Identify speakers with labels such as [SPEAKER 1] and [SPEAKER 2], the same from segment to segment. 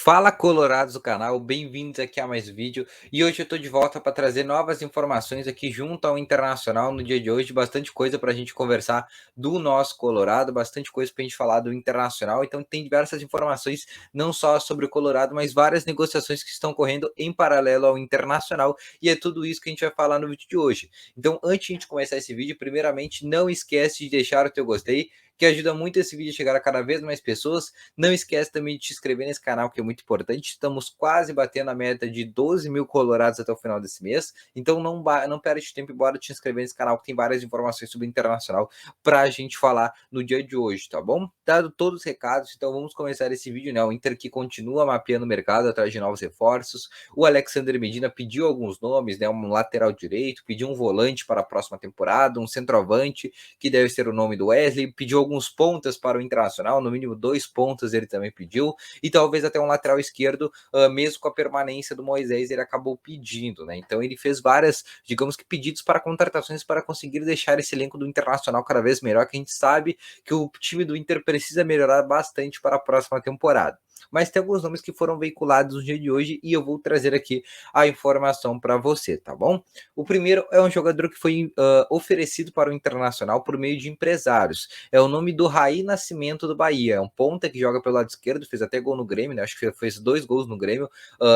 [SPEAKER 1] Fala colorados do canal, bem-vindos aqui a mais vídeo e hoje eu tô de volta para trazer novas informações aqui junto ao Internacional no dia de hoje, bastante coisa para a gente conversar do nosso Colorado, bastante coisa para a gente falar do Internacional, então tem diversas informações, não só sobre o Colorado, mas várias negociações que estão correndo em paralelo ao Internacional e é tudo isso que a gente vai falar no vídeo de hoje. Então antes de a gente começar esse vídeo, primeiramente não esquece de deixar o teu gostei, que ajuda muito esse vídeo a chegar a cada vez mais pessoas. Não esquece também de te inscrever nesse canal, que é muito importante. Estamos quase batendo a meta de 12 mil colorados até o final desse mês. Então não perde tempo e bora te inscrever nesse canal, que tem várias informações sobre o Internacional para a gente falar no dia de hoje, tá bom? Dado todos os recados, então vamos começar esse vídeo, né? O Inter que continua mapeando o mercado atrás de novos reforços. O Alexander Medina pediu alguns nomes, né? Um lateral direito, pediu um volante para a próxima temporada, um centroavante, que deve ser o nome do Wesley, pediu alguns pontas para o Internacional, no mínimo 2 pontas ele também pediu, e talvez até um lateral esquerdo, mesmo com a permanência do Moisés, ele acabou pedindo, né? Então ele fez várias, digamos que pedidos para contratações para conseguir deixar esse elenco do Internacional cada vez melhor, que a gente sabe que o time do Inter precisa melhorar bastante para a próxima temporada. Mas tem alguns nomes que foram veiculados no dia de hoje e eu vou trazer aqui a informação para você, tá bom? O primeiro é um jogador que foi oferecido para o Internacional por meio de empresários. É o nome do Raí Nascimento do Bahia. É um ponta que joga pelo lado esquerdo, fez até gol no Grêmio, né? Acho que fez 2 gols no Grêmio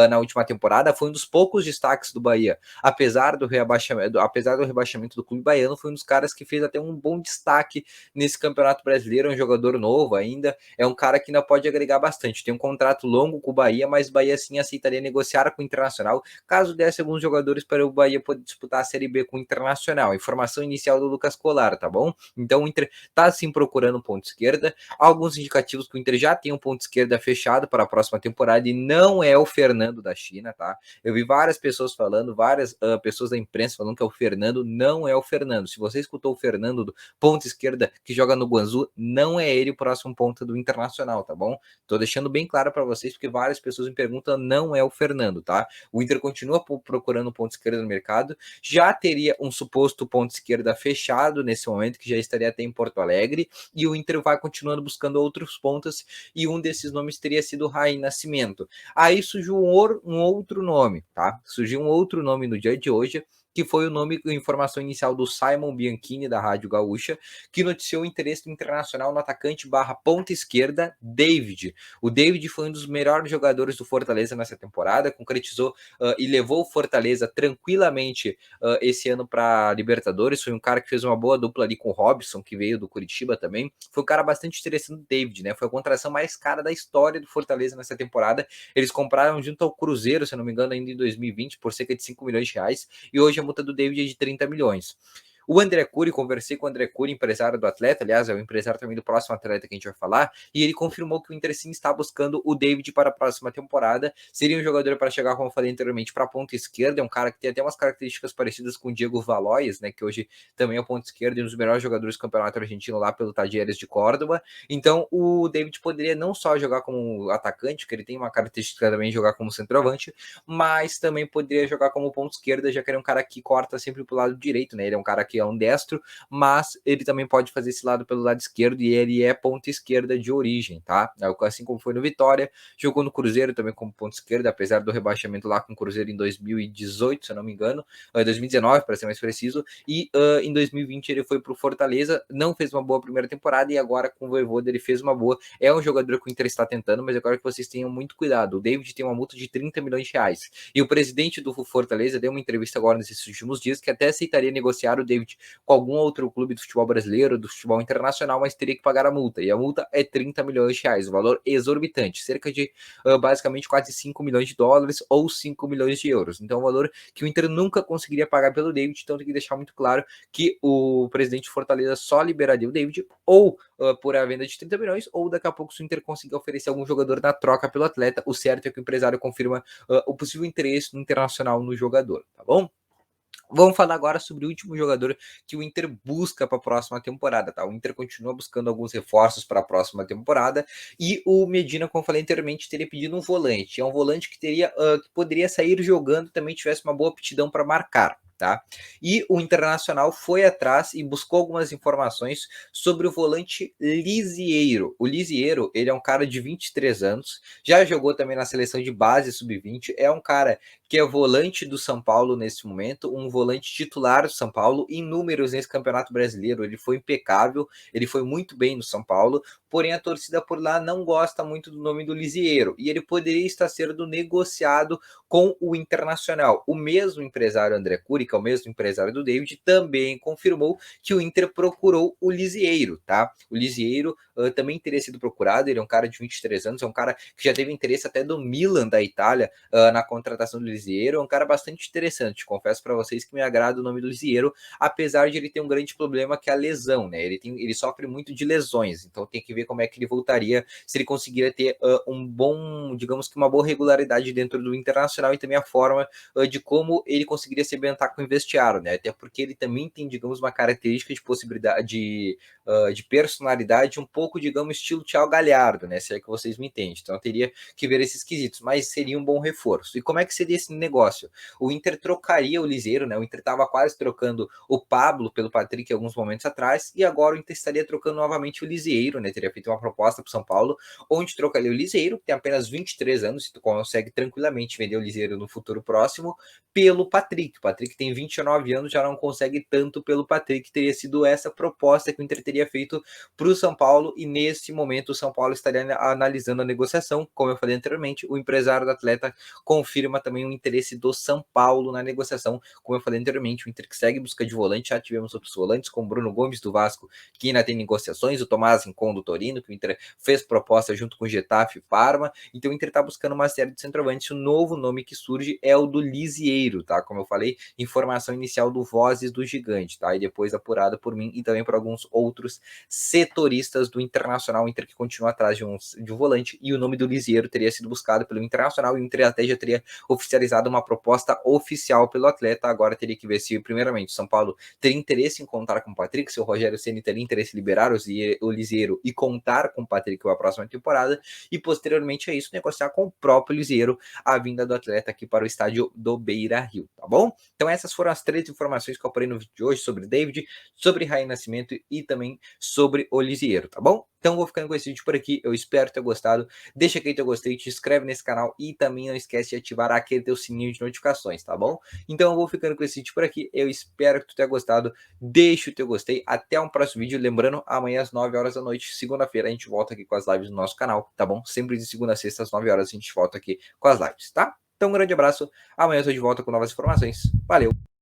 [SPEAKER 1] na última temporada. Foi um dos poucos destaques do Bahia. Apesar do rebaixamento do clube baiano, foi um dos caras que fez até um bom destaque nesse Campeonato Brasileiro. É um jogador novo ainda. É um cara que ainda pode agregar bastante. Tem um contrato longo com o Bahia, mas o Bahia sim aceitaria negociar com o Internacional caso desse alguns jogadores para o Bahia poder disputar a Série B com o Internacional. Informação inicial do Lucas Colar, tá bom? Então o Inter tá sim procurando um ponto esquerda. Alguns indicativos que o Inter já tem um ponto esquerda fechado para a próxima temporada e não é o Fernando da China, tá? Eu vi várias pessoas falando, várias pessoas da imprensa falando que é o Fernando, não é o Fernando. Se você escutou o Fernando do ponto esquerda que joga no Guangzhou, não é ele o próximo ponta do Internacional, tá bom? Tô deixando bem claro para vocês porque várias pessoas me perguntam, não é o Fernando, tá? O Inter continua procurando um ponto esquerda no mercado, já teria um suposto ponto esquerda fechado nesse momento, que já estaria até em Porto Alegre, e o Inter vai continuando buscando outros pontas, e um desses nomes teria sido o Raí Nascimento. Aí surgiu um outro nome, tá? Surgiu um outro nome no dia de hoje, que foi o nome, a informação inicial do Simon Bianchini, da Rádio Gaúcha, que noticiou o interesse internacional no atacante barra ponta esquerda, David. O David foi um dos melhores jogadores do Fortaleza nessa temporada, concretizou e levou o Fortaleza tranquilamente esse ano para Libertadores. Foi um cara que fez uma boa dupla ali com o Robson, que veio do Curitiba também. Foi um cara bastante interessante, o David, né? Foi a contratação mais cara da história do Fortaleza nessa temporada. Eles compraram junto ao Cruzeiro, se não me engano, ainda em 2020, por cerca de 5 milhões de reais. E hoje a multa do David é de 30 milhões. O André Cury, conversei com o André Cury, empresário do atleta, aliás, é o empresário também do próximo atleta que a gente vai falar, e ele confirmou que o Inter sim está buscando o David para a próxima temporada. Seria um jogador para chegar, como eu falei anteriormente, para a ponta esquerda, é um cara que tem até umas características parecidas com o Diego Valois, né, que hoje também é o ponto esquerdo e um dos melhores jogadores do campeonato argentino lá pelo Talleres de Córdoba. Então o David poderia não só jogar como atacante, que ele tem uma característica também de jogar como centroavante, mas também poderia jogar como ponto esquerda, já que ele é um cara que corta sempre pro lado direito, né? Ele é um cara que é um destro, mas ele também pode fazer esse lado pelo lado esquerdo e ele é ponta esquerda de origem, tá? Assim como foi no Vitória, jogou no Cruzeiro também como ponta esquerda, apesar do rebaixamento lá com o Cruzeiro em 2018, se eu não me engano, 2019 para ser mais preciso, e em 2020 ele foi pro Fortaleza, não fez uma boa primeira temporada e agora com o Vojvoda ele fez uma boa. É um jogador que o Inter está tentando, mas eu quero que vocês tenham muito cuidado. O David tem uma multa de 30 milhões de reais e o presidente do Fortaleza deu uma entrevista agora nesses últimos dias que até aceitaria negociar o David com algum outro clube do futebol brasileiro, do futebol internacional, mas teria que pagar a multa. E a multa é 30 milhões de reais, um valor exorbitante, cerca de basicamente quase 5 milhões de dólares ou 5 milhões de euros. Então, é um valor que o Inter nunca conseguiria pagar pelo David. Então, tem que deixar muito claro que o presidente de Fortaleza só liberaria o David ou por a venda de 30 milhões, ou daqui a pouco, se o Inter conseguir oferecer algum jogador na troca pelo atleta. O certo é que o empresário confirma o possível interesse no internacional no jogador, tá bom? Vamos falar agora sobre o último jogador que o Inter busca para a próxima temporada, tá? O Inter continua buscando alguns reforços para a próxima temporada e o Medina, como eu falei anteriormente, teria pedido um volante. É um volante que teria que poderia sair jogando, também tivesse uma boa aptidão para marcar. tá? E o Internacional foi atrás e buscou algumas informações sobre o volante Lisieiro. O Lisieiro, ele é um cara de 23 anos, já jogou também na seleção de base sub-20, é um cara que é volante do São Paulo nesse momento, um volante titular do São Paulo, em números nesse Campeonato Brasileiro, ele foi impecável, ele foi muito bem no São Paulo, porém a torcida por lá não gosta muito do nome do Lisieiro, e ele poderia estar sendo negociado com o Internacional. O mesmo empresário André Curi, que é o mesmo empresário do David, também confirmou que o Inter procurou o Lisieiro, tá? O Lisieiro também teria sido procurado, ele é um cara de 23 anos, é um cara que já teve interesse até do Milan da Itália na contratação do Lisieiro, é um cara bastante interessante, confesso para vocês que me agrada o nome do Lisieiro, apesar de ele ter um grande problema que é a lesão, né? Ele sofre muito de lesões, então tem que ver como é que ele voltaria, se ele conseguiria ter um bom, digamos que uma boa regularidade dentro do Internacional e também a forma de como ele conseguiria se ambientar com o vestiário, né? Até porque ele também tem, digamos, uma característica de possibilidade de personalidade um pouco, digamos, estilo Thiago Galhardo, né? Se é que vocês me entendem. Então eu teria que ver esses quesitos, mas seria um bom reforço. E como é que seria esse negócio? O Inter trocaria o Lisieiro, né? O Inter estava quase trocando o Pablo pelo Patrick alguns momentos atrás, e agora o Inter estaria trocando novamente o Lisieiro, né? Teria feito uma proposta para o São Paulo, onde trocaria o Lisieiro, que tem apenas 23 anos, e tu consegue tranquilamente vender o Lisieiro no futuro próximo, pelo Patrick. O Patrick tem 29 anos, já não consegue tanto pelo Patrick. Teria sido essa proposta que o Inter teria feito para o São Paulo, e nesse momento o São Paulo estaria analisando a negociação. Como eu falei anteriormente, o empresário do atleta confirma também o interesse do São Paulo na negociação. Como eu falei anteriormente, o Inter que segue em busca de volante, já tivemos outros volantes, como Bruno Gomes do Vasco, que ainda tem negociações, o Tomás Rincon do Torino, que o Inter fez proposta junto com o Getafe e Parma. Então o Inter está buscando uma série de centroavantes. O novo nome que surge é o do Lisieiro, tá? Como eu falei, informação inicial do Vozes do Gigante, tá? E depois apurada por mim e também por alguns outros setoristas do Internacional. O Inter que continua atrás de um volante, e o nome do Lisieiro teria sido buscado pelo Internacional, e o Inter até já teria oficializado uma proposta oficial pelo atleta. Agora teria que ver se, primeiramente, o São Paulo teria interesse em contar com o Patrick, se o Rogério Ceni teria interesse em liberar o Lisieiro e contar com o Patrick para a próxima temporada, e posteriormente a isso negociar com o próprio Lisieiro a vinda do atleta aqui para o estádio do Beira-Rio, tá bom? Então essas foram as 3 informações que eu apurei no vídeo de hoje sobre David, sobre Raí Nascimento e também sobre o Lisieiro, tá bom? Então vou ficando com esse vídeo por aqui, eu espero ter gostado. Deixa aqui teu gostei, te inscreve nesse canal e também não esquece de ativar aquele teu sininho de notificações, tá bom? Então eu vou ficando com esse vídeo por aqui, eu espero que tu tenha gostado. Deixa o teu gostei, até um próximo vídeo. Lembrando, amanhã às 9 horas da noite, segunda-feira, a gente volta aqui com as lives no nosso canal, tá bom? Sempre de segunda a sexta às 9 horas a gente volta aqui com as lives, tá? Então um grande abraço, amanhã eu tô de volta com novas informações. Valeu!